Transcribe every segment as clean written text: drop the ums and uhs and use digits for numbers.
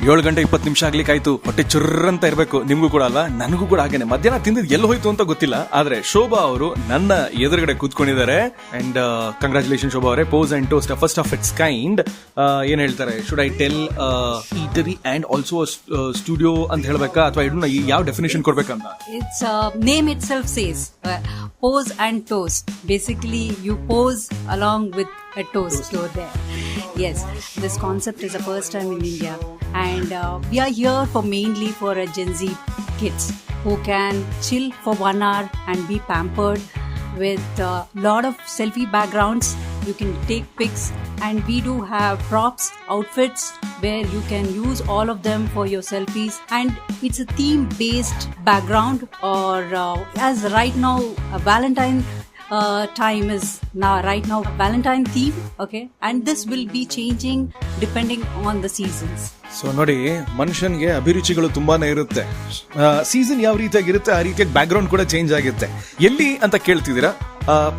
7:20 ಆಗ್ಲಿಕ್ಕಾಯ್ತು. ಹೊಟ್ಟೆ ಚುರ್ರಂತ ಇರಬೇಕು. ನಿಮ್ಗೂ ಕೂಡ ಅಲ್ವಾ? ನನಗೂ ಕೂಡ ಹಾಗೇನೆ. ಮಧ್ಯಾಹ್ನ ತಿಂದಿದ್ದು ಎಲ್ಲಿ ಹೋಯ್ತು ಅಂತ ಗೊತ್ತಿಲ್ಲ. ಆದ್ರೆ ಶೋಭಾ ಅವರು ನನ್ನ ಎದುರುಗಡೆ ಕೂತ್ಕೊಂಡಿದ್ದಾರೆ. ಅಂಡ್ ಕಂಗ್ರಾಚುಲೇಷನ್ ಶೋಭಾ ಅವರೇ. Pose and toast first of its kind. ಏನ್ ಹೇಳ್ತಾರೆ, should I tell eatery and also studio ಅಂತ ಹೇಳ್ಬೇಕಾ, ಅಥವಾ ಇದನ್ನ ಯಾವ ಡೆಫಿನೇಷನ್ ಕೊಡ್ಬೇಕಂತ? Its name itself says pose and toast. Basically, you pose along with a toast over there. Yes, this concept is the first time in India, and we are here for mainly for a Gen Z kids who can chill for 1 hour and be pampered with a lot of selfie backgrounds. You can take pics, and we do have props, outfits where you can use all of them for your selfies, and it's a theme based background, or as right now Valentine time is right now Valentine theme, okay, and this will be changing depending on the seasons. So ನೋಡಿ, ಮನುಷ್ಯನ್ಗೆ ಅಭಿರುಚಿಗಳು ತುಂಬಾನೇ ಇರುತ್ತೆ. Season ಯಾವ ರೀತಿಯಾಗಿರುತ್ತೆ ಆ ರೀತಿಯಾಗಿ back ground ಕೂಡ change ಆಗುತ್ತೆ. ಎಲ್ಲಿ ಅಂತ ಕೇಳ್ತಿದ್ದೀರಾ?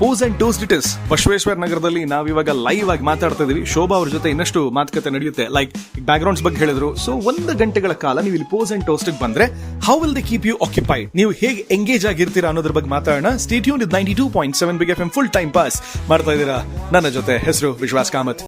Pose and toast it is Basaveshwara ನಗರದಲ್ಲಿ ನಾವಿವಾಗ ಲೈವ್ ಆಗಿ ಮಾತಾಡ್ತಾ ಇದೀವಿ. ಶೋಭಾ ಅವ್ರ ಜೊತೆ ಇನ್ನಷ್ಟು ಮಾತುಕತೆ ನಡೆಯುತ್ತೆ. ಲೈಕ್ ಬ್ಯಾಕ್ ಗ್ರೌಂಡ್ಸ್ ಬಗ್ಗೆ ಹೇಳಿದ್ರು. ಸೊ 1 ಗಂಟೆಗಳ ಕಾಲ ನೀವು ಇಲ್ಲಿ ಪೋಸ್ ಅಂಡ್ ಟೋಸ್ಟ್ ಬಂದ್ರೆ how will they keep you occupied, ನೀವು ಹೇಗೆ ಎಂಗೇಜ್ ಆಗಿರ್ತೀರಾ ಅನ್ನೋದ್ರ ಬಗ್ಗೆ ಮಾತಾಡೋಣ. Stay tuned with 92.7 big FM full time pass ಮಾಡ್ತಾ ಇದ್ದೀರಾ. ನನ್ನ ಜೊತೆ ಹೆಸರು ವಿಶ್ವಾಸ್ ಕಾಮತ್.